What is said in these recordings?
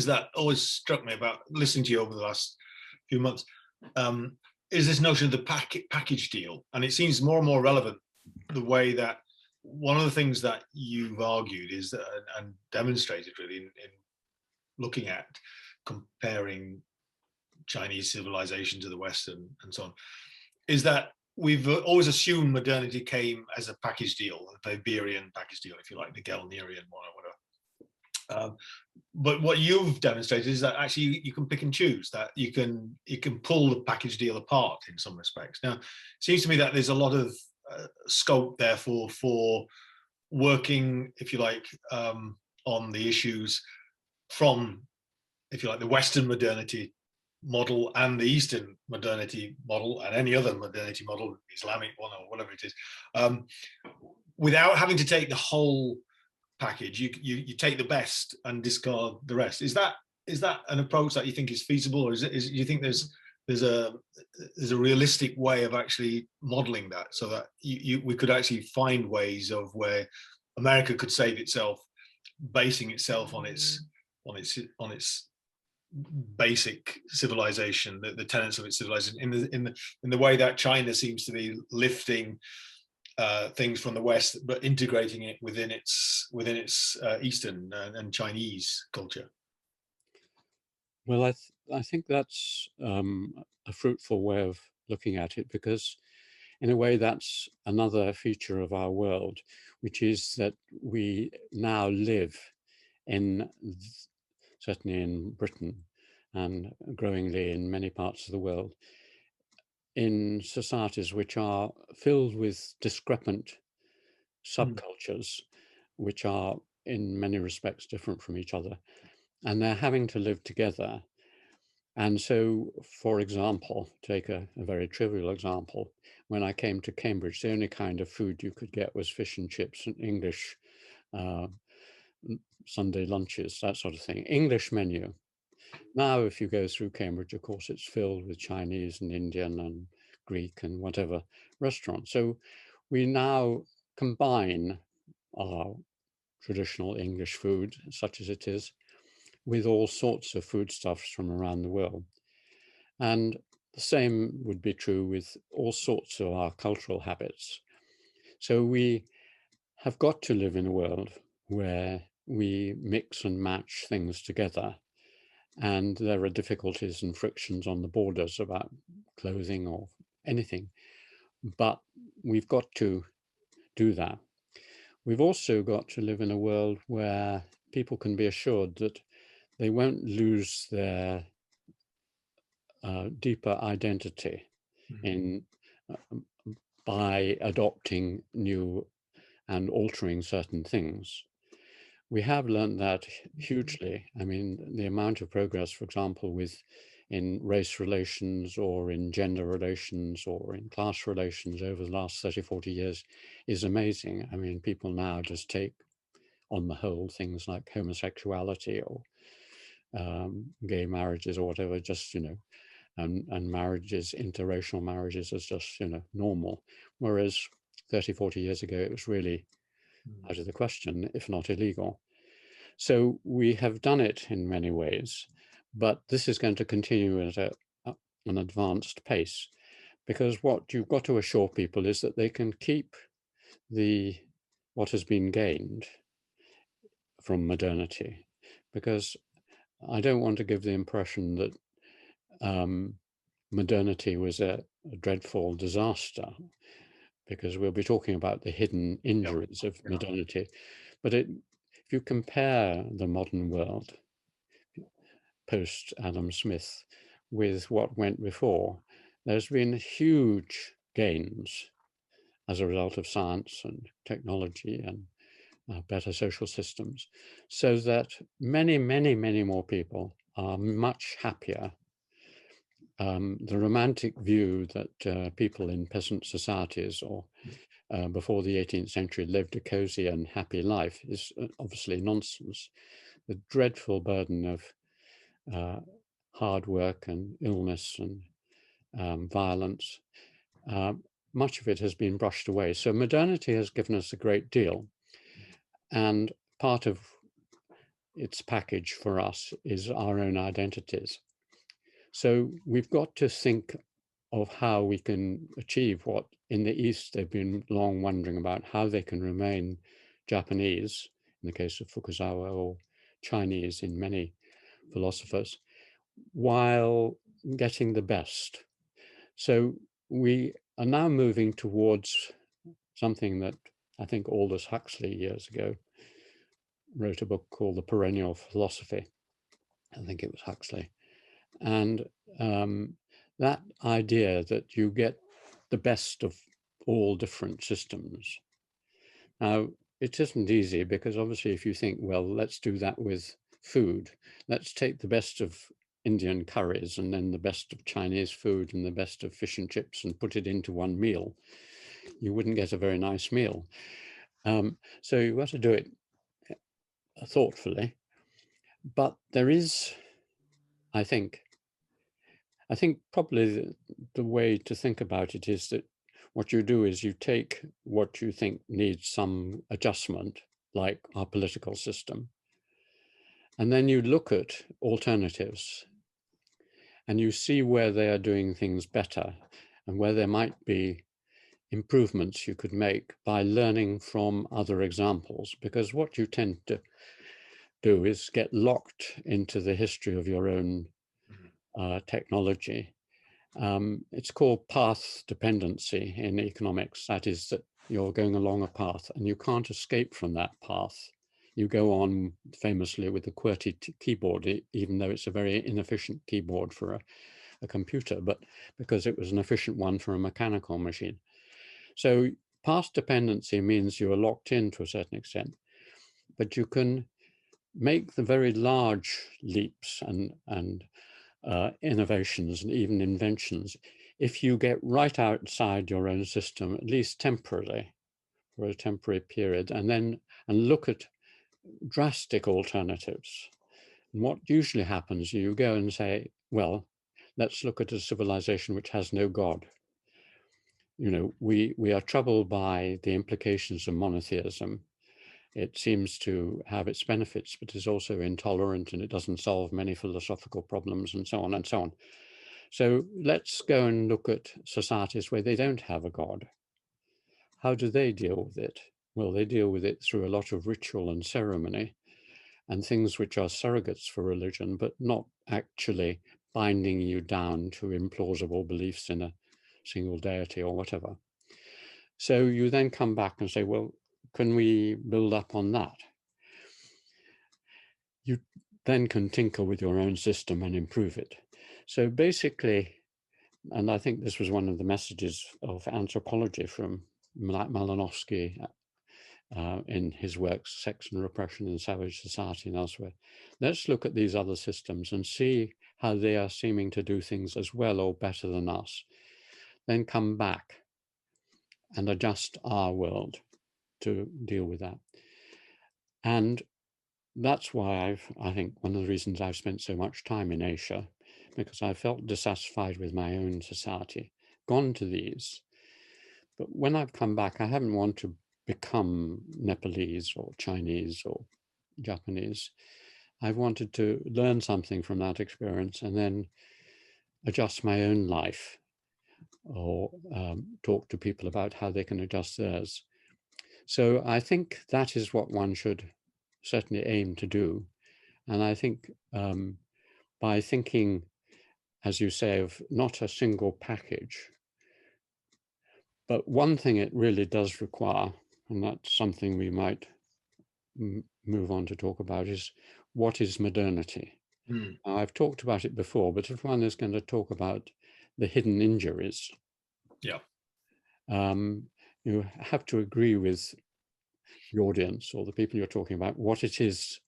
that always struck me about listening to you over the last few months is this notion of the package deal. And it seems more and more relevant the way that one of the things that you've argued is that, and demonstrated really in looking at comparing Chinese civilization to the West and so on, is that we've always assumed modernity came as a package deal, a Weberian package deal, if you like, the Gellnerian one or whatever. But what you've demonstrated is that actually you can pick and choose, that you can pull the package deal apart in some respects. Now, it seems to me that there's a lot of scope, therefore, for working, if you like, on the issues from, if you like, the Western modernity model and the Eastern modernity model and any other modernity model, Islamic one or whatever it is, without having to take the whole package. You take the best and discard the rest. Is that an approach that you think is feasible, or do you think there's a realistic way of actually modeling that, so that we could actually find ways of where America could save itself, basing itself on its basic civilization, the tenets of its civilization, in the way that China seems to be lifting things from the West, but integrating it within its Eastern and Chinese culture? Well, I think that's a fruitful way of looking at it, because in a way that's another feature of our world, which is that we now live in, certainly in Britain and growingly in many parts of the world, in societies which are filled with discrepant subcultures, which are in many respects different from each other, and they're having to live together. And so, for example, take a very trivial example, when I came to Cambridge, the only kind of food you could get was fish and chips and English Sunday lunches, that sort of thing, English menu. Now, if you go through Cambridge, of course, it's filled with Chinese and Indian and Greek and whatever restaurants. So we now combine our traditional English food, such as it is, with all sorts of foodstuffs from around the world. And the same would be true with all sorts of our cultural habits. So we have got to live in a world where we mix and match things together. And there are difficulties and frictions on the borders about clothing or anything, but we've got to do that. We've also got to live in a world where people can be assured that they won't lose their deeper identity by adopting new and altering certain things. We have learned that hugely. I mean, the amount of progress, for example, in race relations or in gender relations or in class relations over the last 30, 40 years is amazing. I mean, people now just take, on the whole, things like homosexuality or gay marriages or whatever, just, and marriages, interracial marriages, as just, normal. Whereas 30, 40 years ago, it was really out of the question, if not illegal. So we have done it in many ways, but this is going to continue at an advanced pace, because what you've got to assure people is that they can keep what has been gained from modernity, because I don't want to give the impression that modernity was a dreadful disaster, because we'll be talking about the hidden injuries of modernity. But if you compare the modern world post Adam Smith with what went before, there's been huge gains as a result of science and technology and better social systems, so that many, many, many more people are much happier. The romantic view that people in peasant societies or before the 18th century lived a cozy and happy life is obviously nonsense. The dreadful burden of hard work and illness and violence, much of it has been brushed away. So modernity has given us a great deal. And part of its package for us is our own identities. So we've got to think of how we can achieve what in the East they've been long wondering about, how they can remain Japanese, in the case of Fukuzawa, or Chinese in many philosophers, while getting the best. So we are now moving towards something that I think Aldous Huxley years ago wrote a book called The Perennial Philosophy. I think it was Huxley. And that idea that you get the best of all different systems. Now, it isn't easy because obviously if you think, well, let's do that with food, let's take the best of Indian curries and then the best of Chinese food and the best of fish and chips and put it into one meal, you wouldn't get a very nice meal. So you've got to do it thoughtfully. But there is, I think probably the way to think about it is that what you do is you take what you think needs some adjustment, like our political system, and then you look at alternatives and you see where they are doing things better and where there might be improvements you could make by learning from other examples. Because what you tend to do is get locked into the history of your own technology. It's called path dependency in economics. That is that you're going along a path and you can't escape from that path. You go on famously with the QWERTY keyboard, even though it's a very inefficient keyboard for a computer, but because it was an efficient one for a mechanical machine. So path dependency means you are locked in to a certain extent, but you can make the very large leaps and innovations and even inventions if you get right outside your own system, at least temporarily, for a temporary period, and look at drastic alternatives. And what usually happens, you go and say, well, let's look at a civilization which has no God. You know, we are troubled by the implications of monotheism. It seems to have its benefits, but is also intolerant and it doesn't solve many philosophical problems and so on and so on. So let's go and look at societies where they don't have a God. How do they deal with it? Well, they deal with it through a lot of ritual and ceremony and things which are surrogates for religion, but not actually binding you down to implausible beliefs in a single deity or whatever. So you then come back and say, well, can we build up on that? You then can tinker with your own system and improve it. So basically, and I think this was one of the messages of anthropology from Malinowski in his works, Sex and Repression in Savage Society and elsewhere. Let's look at these other systems and see how they are seeming to do things as well or better than us. Then come back and adjust our world to deal with that. And that's why I think one of the reasons I've spent so much time in Asia, because I felt dissatisfied with my own society, gone to these. But when I've come back, I haven't wanted to become Nepalese or Chinese or Japanese. I've wanted to learn something from that experience and then adjust my own life or talk to people about how they can adjust theirs. So I think that is what one should certainly aim to do. And I think by thinking, as you say, of not a single package, but one thing it really does require, and that's something we might move on to talk about, is what is modernity? I've talked about it before, but if one is going to talk about the hidden injuries, you have to agree with the audience or the people you're talking about what it is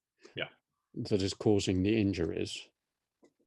that is causing the injuries.